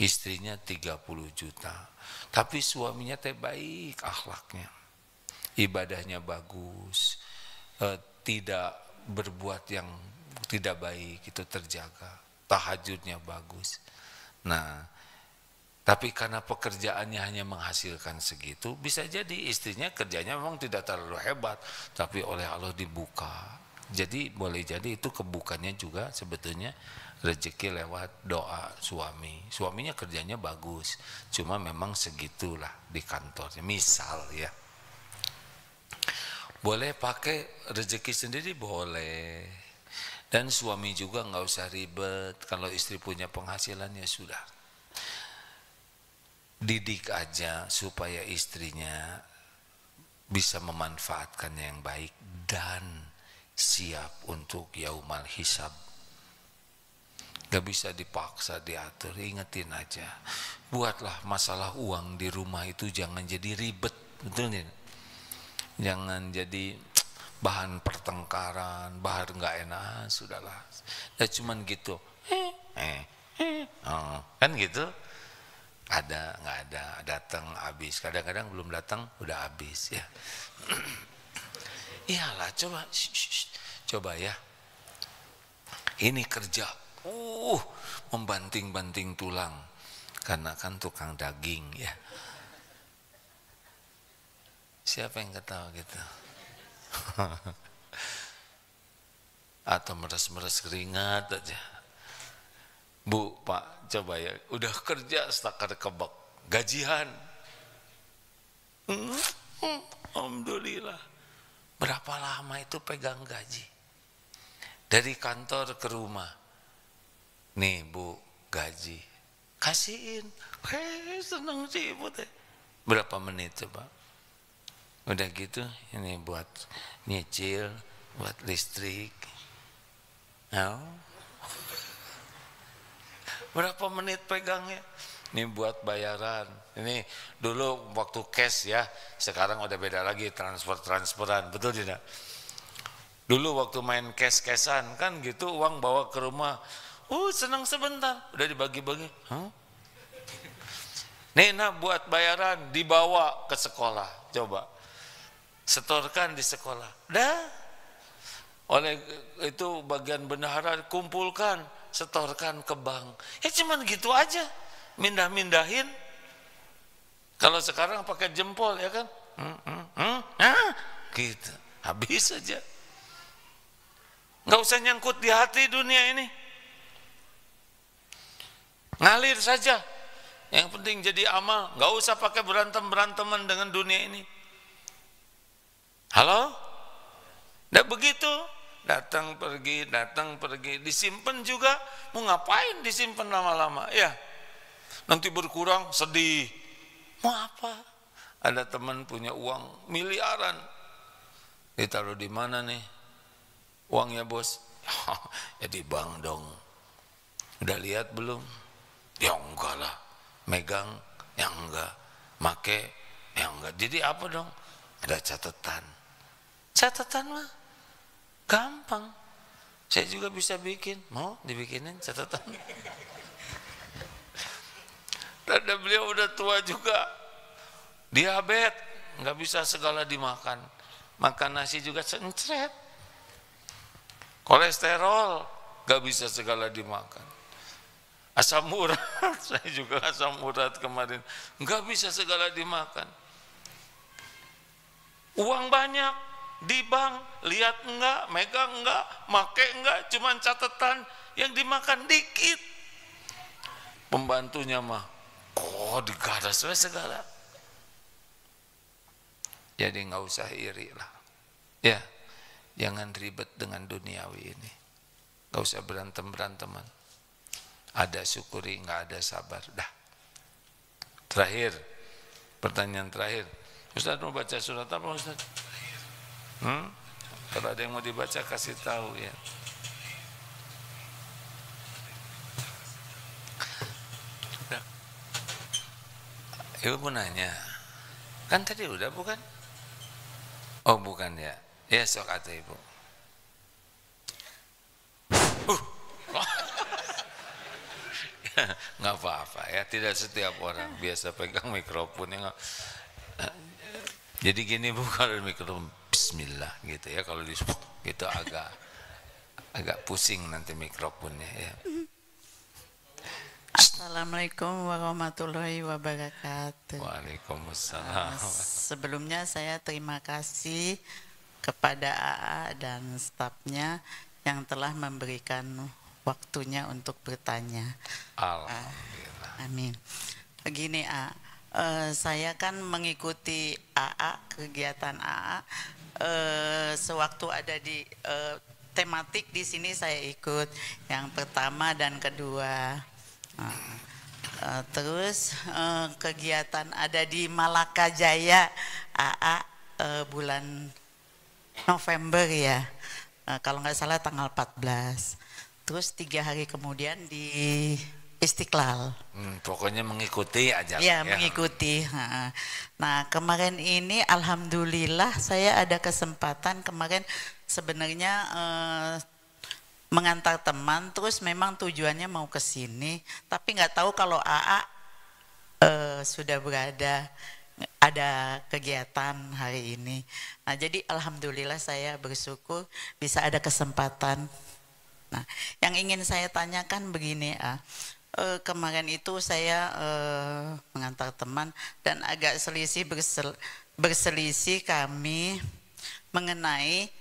istrinya 30 juta. Tapi suaminya baik akhlaknya, ibadahnya bagus, tidak berbuat yang tidak baik, itu terjaga, tahajudnya bagus. Nah, tapi karena pekerjaannya hanya menghasilkan segitu, bisa jadi istrinya kerjanya memang tidak terlalu hebat, tapi oleh Allah dibuka. Jadi boleh jadi itu kebukannya juga sebetulnya rezeki lewat doa suami. Suaminya kerjanya bagus, cuma memang segitulah di kantornya. Misal ya, boleh pakai rezeki sendiri boleh. Dan suami juga nggak usah ribet. Kalau istri punya penghasilan ya sudah. Didik aja supaya istrinya bisa memanfaatkannya yang baik dan siap untuk yaumal hisab. Gak bisa dipaksa diatur, ingetin aja. Buatlah masalah uang di rumah itu jangan jadi ribet, betul nih? Jangan jadi bahan pertengkaran, bahan gak enak, sudahlah. Ya cuman gitu, kan gitu. Ada nggak ada, datang habis, kadang-kadang belum datang udah habis ya. Iyalah, coba ya, ini kerja membanting-banting tulang karena kan tukang daging ya. Siapa yang ketawa gitu? Atau meres-meres keringat aja. Bu, Pak, coba ya, udah kerja setakar kebak, gajian. Alhamdulillah. Berapa lama itu pegang gaji? Dari kantor ke rumah. Nih Bu, gaji. Kasihin. Seneng sih Ibu teh. Berapa menit coba? Udah gitu, ini buat nyicil, buat listrik. Berapa menit pegangnya? Ini buat bayaran. Ini dulu waktu cash ya, sekarang udah beda lagi, transferan, betul tidak? Dulu waktu main cash-cashan kan gitu, uang bawa ke rumah, senang sebentar, udah dibagi-bagi. Nih nak buat bayaran, dibawa ke sekolah, coba. Setorkan di sekolah. Dah. Oleh itu bagian bendahara kumpulkan, setorkan ke bank. Ya cuman gitu aja, mindah-mindahin. Kalau sekarang pakai jempol ya kan, gitu, habis aja. Nggak usah nyangkut di hati dunia ini, ngalir saja. Yang penting jadi amal, nggak usah pakai berantem-beranteman dengan dunia ini. Halo, nggak begitu. Datang pergi, disimpan juga, mau ngapain disimpan lama-lama ya? Nanti berkurang, sedih. Mau apa? Ada teman punya uang miliaran, ditaruh di mana nih uangnya bos? Ya di bank dong. Udah lihat belum? Ya enggak lah. Megang? Ya enggak. Make? Ya enggak. Jadi apa dong? Ada catatan. Catatan mah gampang, saya juga bisa bikin. Mau dibikinin catatan? Dan beliau udah tua juga, diabetes, nggak bisa segala dimakan. Makan nasi juga sencret. Kolesterol, nggak bisa segala dimakan. Asam urat, saya juga asam urat kemarin, nggak bisa segala dimakan. Uang banyak, di bank, lihat enggak, megang enggak, make enggak, cuman catatan, yang dimakan dikit. Pembantunya mah, digaras segala. Jadi nggak usah iri lah, ya, jangan ribet dengan duniawi ini, nggak usah beranteman. Ada syukuri, nggak ada sabar, dah. Terakhir, pertanyaan terakhir, Ustaz mau baca surat apa Ustaz? Kalau ada yang mau dibaca kasih tahu ya. Ibu mau nanya, kan tadi udah bukan? Oh bukan ya? Ya sok atau ibu. Nggak apa-apa ya, tidak setiap orang biasa pegang mikrofon ya. Jadi gini Bu, kalau mikrofon Bismillah gitu ya, kalau disebut gitu agak pusing nanti mikrofonnya ya. Assalamualaikum warahmatullahi wabarakatuh. Waalaikumsalam. Sebelumnya saya terima kasih kepada AA dan stafnya yang telah memberikan waktunya untuk bertanya. Alhamdulillah. Amin. Begini, saya kan mengikuti AA, kegiatan AA, sewaktu ada di tematik di sini saya ikut yang pertama dan kedua. Terus kegiatan ada di Malaka Jaya AA bulan November ya, kalau nggak salah tanggal 14. Terus 3 hari kemudian di Istiqlal. Pokoknya mengikuti aja. Ya, mengikuti. Nah, kemarin ini alhamdulillah saya ada kesempatan kemarin sebenarnya mengantar teman, terus memang tujuannya mau ke sini, tapi nggak tahu kalau AA sudah ada kegiatan hari ini. Nah, jadi alhamdulillah saya bersyukur bisa ada kesempatan. Nah, yang ingin saya tanyakan begini, kemarin itu saya mengantar teman dan agak berselisih kami mengenai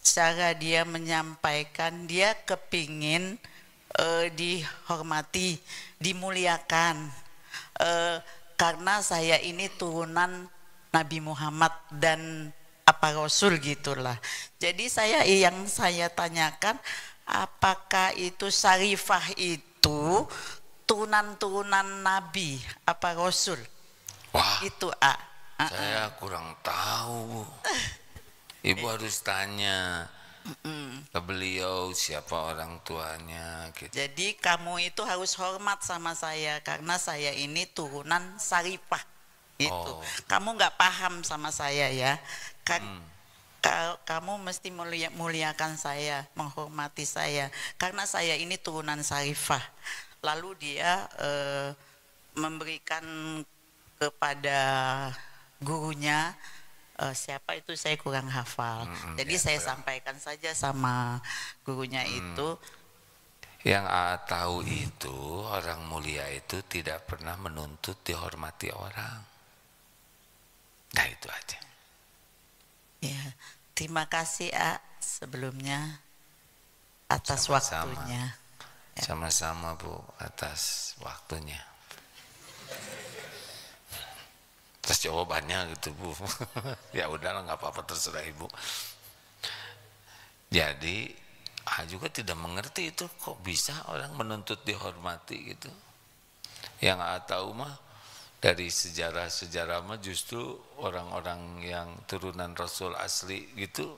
cara dia menyampaikan dia kepingin dihormati, dimuliakan, karena saya ini turunan Nabi Muhammad dan apa Rasul gitulah. Jadi yang saya tanyakan, apakah itu Syarifah itu turunan Nabi apa Rasul? Wah, itu saya kurang tahu, Bu. Ibu harus tanya ke beliau siapa orang tuanya gitu. Jadi kamu itu harus hormat sama saya karena saya ini turunan Syarifah itu. Kamu nggak paham sama saya ya. Kamu mesti muliakan saya, menghormati saya karena saya ini turunan Syarifah. Lalu dia memberikan kepada gurunya, siapa itu saya kurang hafal. Jadi saya sampaikan saja sama gurunya itu. Yang A tahu itu orang mulia itu tidak pernah menuntut dihormati orang. Nah itu aja. Ya, terima kasih sebelumnya atas waktunya. Sama-sama Bu atas waktunya. Terus jawabannya gitu Bu. Ya udahlah nggak apa-apa terserah Ibu. Jadi juga tidak mengerti itu kok bisa orang menuntut dihormati gitu. Yang tahu mah dari sejarah-sejarah mah justru orang-orang yang turunan Rasul asli gitu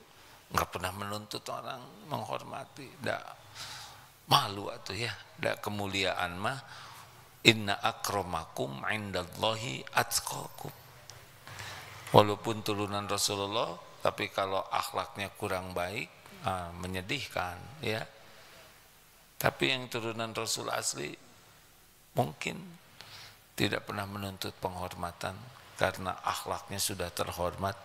nggak pernah menuntut orang menghormati. Malu atuh ya. Kemuliaan mah inna akramakum indallahi atqakum. Walaupun turunan Rasulullah, tapi kalau akhlaknya kurang baik, menyedihkan ya. Tapi yang turunan Rasul asli mungkin tidak pernah menuntut penghormatan karena akhlaknya sudah terhormat,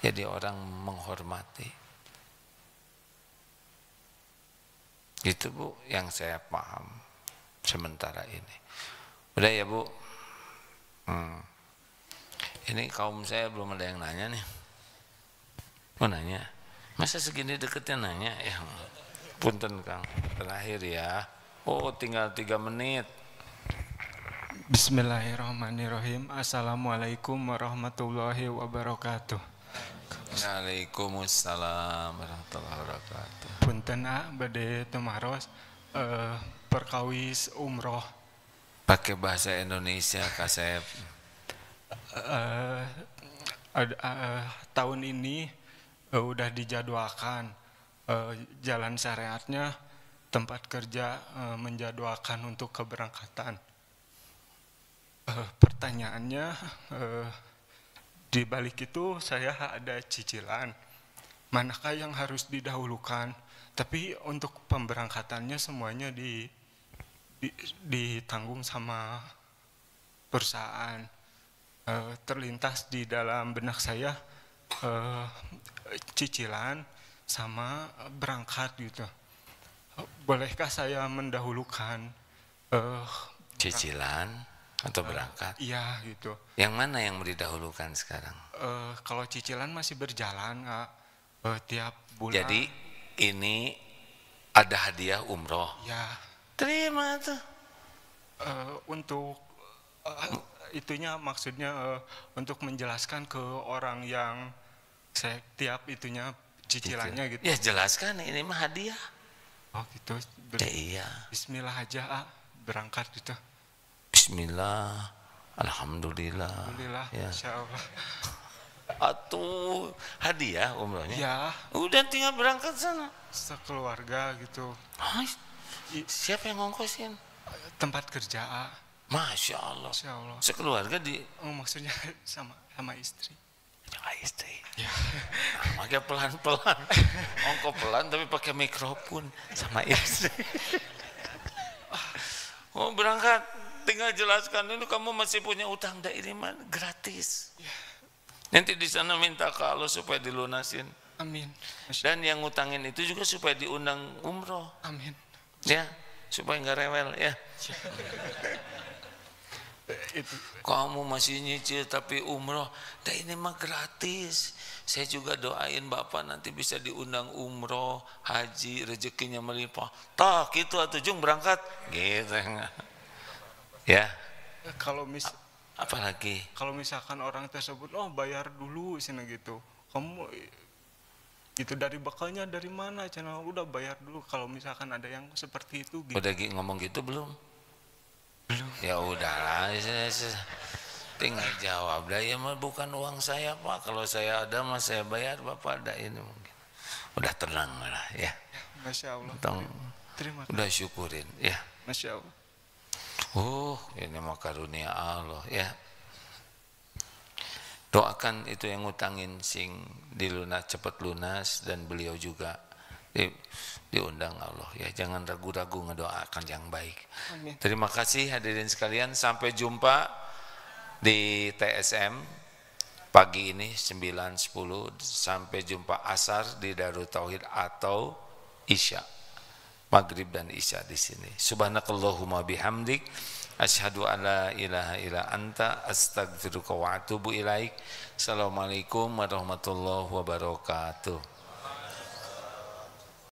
jadi orang menghormati. Itu Bu yang saya paham sementara ini. Udah ya Bu. Ini kaum saya belum ada yang nanya nih. Mau nanya? Masa segini deketnya nanya? Ya, punten Kang. Terakhir ya. Oh, tinggal 3 menit. Bismillahirrahmanirrahim. Assalamualaikum warahmatullahi wabarakatuh. Waalaikumsalam warahmatullahi wabarakatuh. Punten bade temaros perkawis umroh. Pakai bahasa Indonesia Kasep. Tahun ini udah dijadwalkan jalan syariatnya, tempat kerja menjadwalkan untuk keberangkatan. Pertanyaannya, di balik itu saya ada cicilan, manakah yang harus didahulukan? Tapi untuk pemberangkatannya semuanya ditanggung sama perusahaan. Terlintas di dalam benak saya cicilan sama berangkat gitu. Bolehkah saya mendahulukan cicilan atau berangkat? Iya gitu. Yang mana yang didahulukan sekarang? Kalau cicilan masih berjalan tiap bulan. Jadi ini ada hadiah umroh. Ya, Terima tuh. untuk itunya maksudnya untuk menjelaskan ke orang yang setiap itunya cicilannya gitu. Ya jelaskan ini mah hadiah. Oh gitu. Ya, iya. Bismillah aja berangkat gitu. Bismillah. Alhamdulillah. Alhamdulillah. Ya. Insya Allah. Atau hadiah umrohnya. Ya, Udah tinggal berangkat sana. sekeluarga gitu. Hai, siapa yang ngongkosin? Tempat kerja. Masya Allah. Insya Allah. Sekeluarga di Maksudnya sama istri. istri. Ya. Nah, pakai pelan-pelan. Ongko pelan tapi pakai mikrofon sama istri. Oh berangkat, tinggal jelaskan dulu kamu masih punya utang dairiman gratis. Nanti di sana minta ke Allah supaya dilunasin. Amin. Dan yang ngutangin itu juga supaya diundang umroh. Amin. Ya, supaya nggak rewel ya. Itu Kamu masih nyicil tapi umroh, dah ini mah gratis. Saya juga doain Bapak nanti bisa diundang umroh, haji, rezekinya melimpah. Toh gitu atuh Jung berangkat. Gitu. Ya, kalau apalagi kalau misalkan orang tersebut bayar dulu sini gitu. Kamu itu dari bekalnya dari mana? Channel udah bayar dulu. Kalau misalkan ada yang seperti itu gitu. udah ngomong gitu belum? Belum. Ya udahlah, tinggal jawab. Dah ya mah bukan uang saya Pak. Kalau saya ada mah saya bayar, Bapak ada ini mungkin. Udah tenang lah ya. Masya Allah. Terima kasih. Udah syukurin ya. Masya Allah. Ini mah karunia Allah ya. Doakan itu yang ngutangin sing dilunas cepat lunas dan beliau juga diundang Allah ya. Jangan ragu-ragu ngedoakan yang baik. Amin. Terima kasih hadirin sekalian, sampai jumpa di TSM pagi ini 9.10, sampai jumpa asar di Darut Tauhid atau Isya, Maghrib dan Isya di sini. Subhanakallahumma bihamdik asyhadu an la ilaha illa anta astaghfiruka wa atubu ilaik. Assalamualaikum warahmatullahi wabarakatuh.